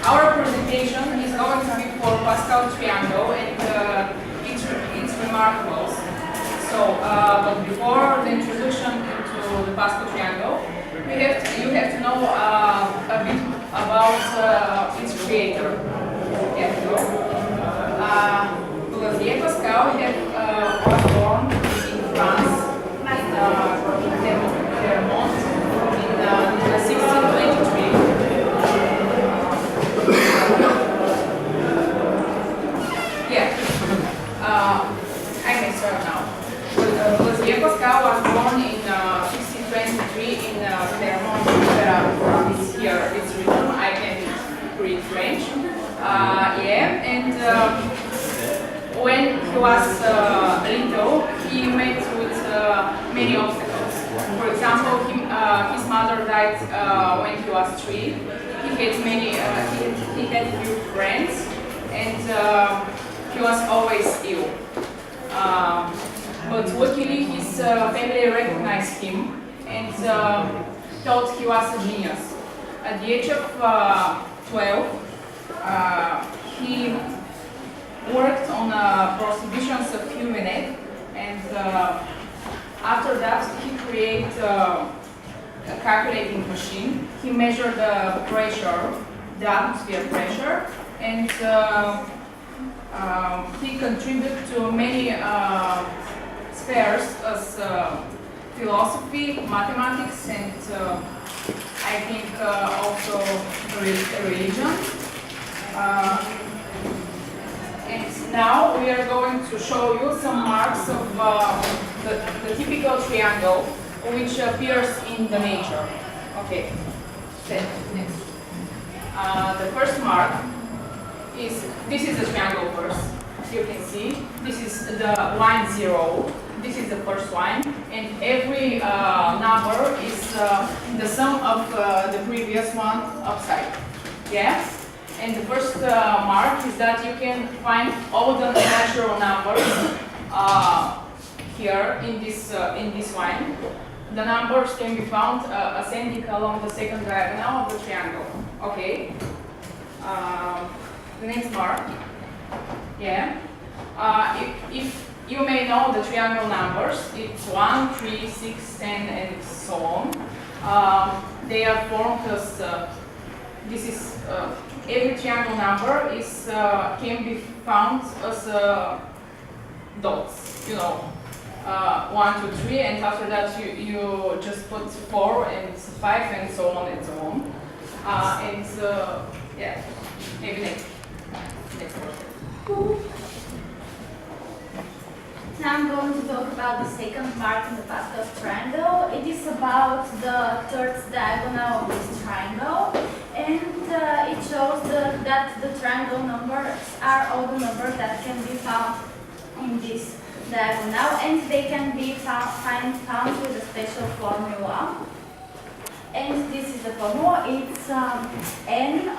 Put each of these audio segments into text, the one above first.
Our presentation is going to be for Pascal triangle, and it's remarkable. So, but before the introduction into the Pascal triangle, you have to know a bit about its creator. Pascal was born in France, in Clermont, in 1623. I may start now. Pascal was born in 1623 in Clermont. It's here, it's written. I can read French. And when he was little, he met with many obstacles. For example, his mother died when he was 3. He had few friends, and he was always ill. But luckily, his family recognized him and thought he was a genius. At the age of 12, he worked on prostitutions of human egg, and after that, he created a calculating machine. He measured the pressure, the atmosphere pressure, and he contributed to many spheres as philosophy, mathematics, and I think also religion. And now we are going to show you some marks of the typical triangle which appears in the nature. Okay, next. The first mark is, this is the triangle first. You can see, this is the line 0. This is the first line, and every number is the sum of the previous one upside. Yes? And the first mark is that you can find all the natural numbers here in this line. The numbers can be found ascending along the second diagonal of the triangle. Okay. The next mark. Yeah. If you may know the triangle numbers, it's 1, 3, 6, 10, and so on. They are formed as this is every triangle number is can be found as dots. You know, 1, 2, 3, and after that you just put 4 and 5 and so on and so on. Yeah, maybe next one. Now I'm going to talk about the second mark in the Pascal's triangle. It is about the third diagonal of this triangle, and it shows that the triangle numbers are all the numbers that can be found in this diagonal, and they can be found with a special formula. And this is the formula. It's n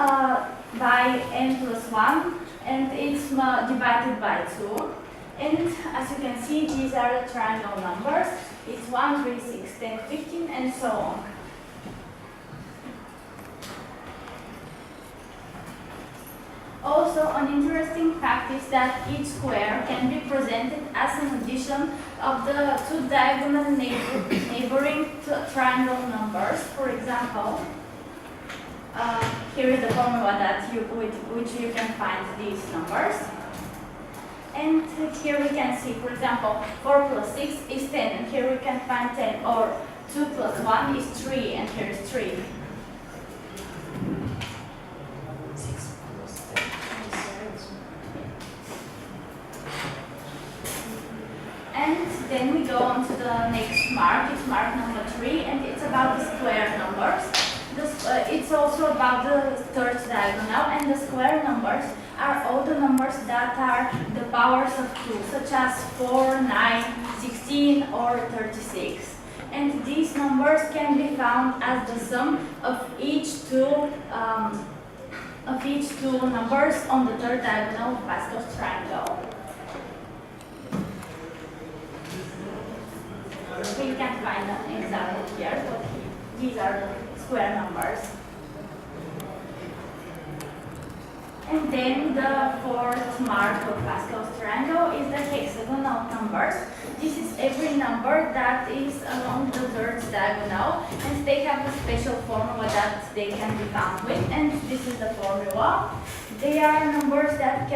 by n plus 1, and it's divided by 2. And as you can see, these are the triangle numbers. It's 1, 3, 6, 10, 15, and so on. Also, an interesting fact is that each square can be presented as an addition of the two diagonal neighboring triangle numbers. For example, here is the formula with which you can find these numbers. And here we can see, for example, 4 plus 6 is 10, and here we can find 10, or 2 plus 1 is 3, and here is 3. And then we go on to the next mark. It's mark number 3, and it's about the square numbers. it's also about the third diagonal, and the square numbers are all the numbers that are the powers of 2, such as 4, 9, 16, or 36. And these numbers can be found as the sum of each two numbers on the third diagonal of Pascal's triangle. We can't find an example here, but these are the square numbers. And then the fourth mark of Pascal's triangle is the hexagonal numbers. This is every number that is along the third diagonal, and they have a special formula that they can be found with, and this is the formula. They are numbers that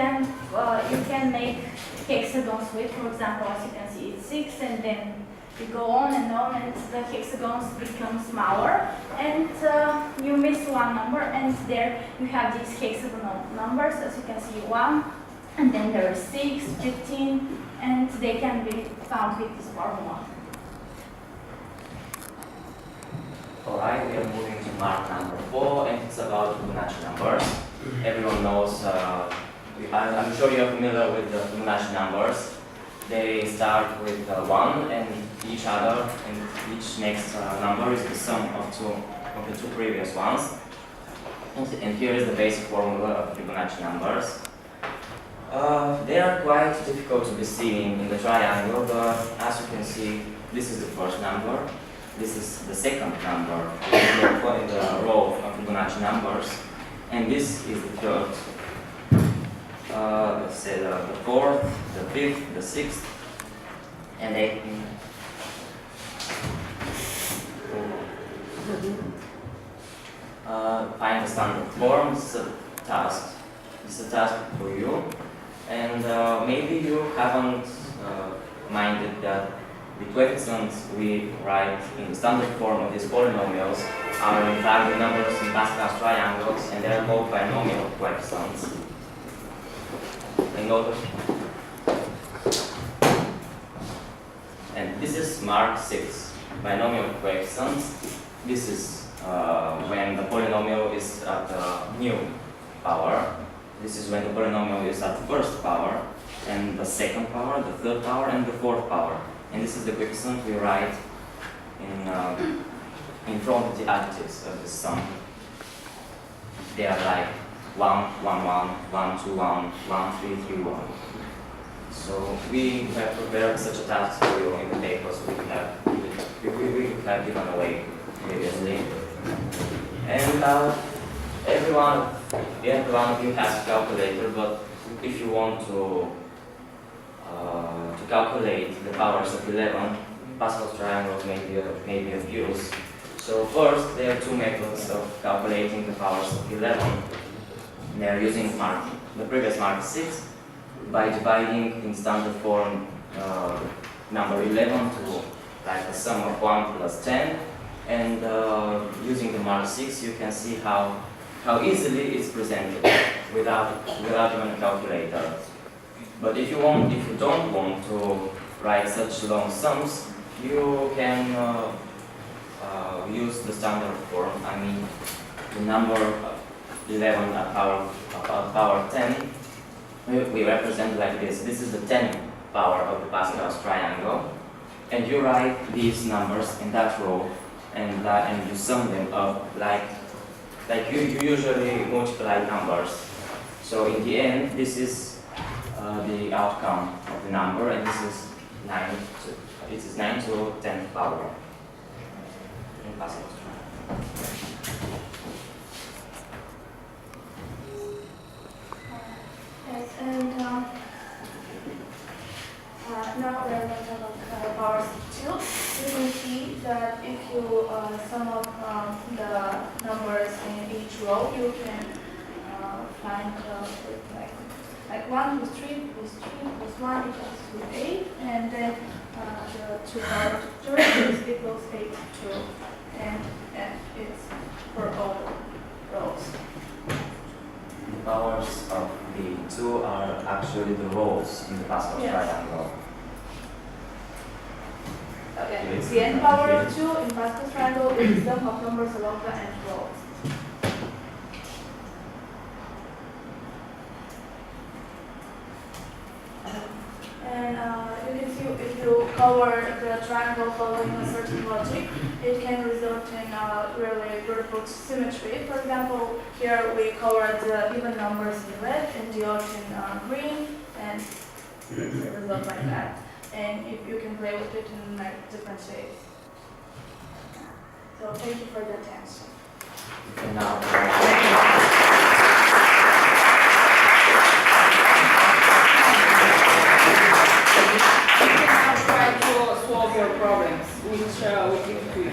you can make hexagons with. For example, as you can see, it's 6, and then you go on, and the hexagons become smaller, and you miss one number, and there you have these hexagonal numbers, as you can see, 1, and then there are 6, 15, and they can be found with this formula. Alright, we are moving to mark number 4, and it's about Fibonacci numbers. Everyone knows, I'm sure you're familiar with the Fibonacci numbers. They start with 1 and each other, and each next number is the sum of the two previous ones. And here is the basic formula of Fibonacci numbers. They are quite difficult to be seen in the triangle, but as you can see, this is the first number, this is the second number in the row of Fibonacci numbers, and this is the third. Let's say the fourth, the fifth, the sixth, and eighth. Find the standard form. This is a task. This is a task for you, and maybe you haven't minded that the coefficients we write in the standard form of these polynomials are in fact the numbers in Pascal's triangles, and they are called binomial coefficients. And this is mark 6, binomial coefficients. This is when the polynomial is at the new power. This is when the polynomial is at the first power, and the second power, the third power, and the fourth power. And this is the coefficient we write in front of the additives of the sum. They are like 1, 1, 1, 1, 2, 1, 1, 3, 3, 1. So we have prepared such a task for you in the papers we have given away previously. And everyone of you has a calculator, but if you want to calculate the powers of 11, Pascal's triangles may be of use. So first, there are two methods of calculating the powers of 11. They are using the previous mark 6 by dividing in standard form number 11 to like the sum of 1 plus 10, and using the mark 6 you can see how easily it's presented without even a calculator. But if you don't want to write such long sums, you can use the standard form. I mean, the number 11 at power 10, we represent like this. This is the 10th power of the Pascal's triangle, and you write these numbers in that row, and you sum them up like you usually multiply numbers. So in the end, this is the outcome of the number, and this is 9 to 10th power in Pascal's triangle. And now we are going to talk powers of 2. You can see that if you sum up the numbers in each row, you can find like 1 plus 3 plus 3 plus 1 equals 8, and then the 2 power of 3 is equals 8 to 10, and it's for all rows. The powers of the 2 are actually the rows in the Pascal triangle. Okay, the n power of 2 in Pascal's triangle is the sum of numbers along the n rows. or the triangle following a certain logic, it can result in really beautiful symmetry. For example, here we colored the even numbers in red and the odd in green, and it's a result like that. And if you can play with it in like different shapes. So thank you for the attention. You can now try to solve your problems, which we give to you.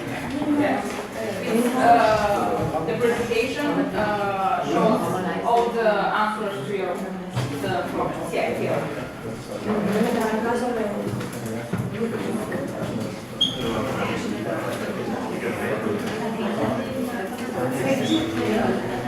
Yes. The presentation shows all the answers to your the problems. Yeah, here. Thank you.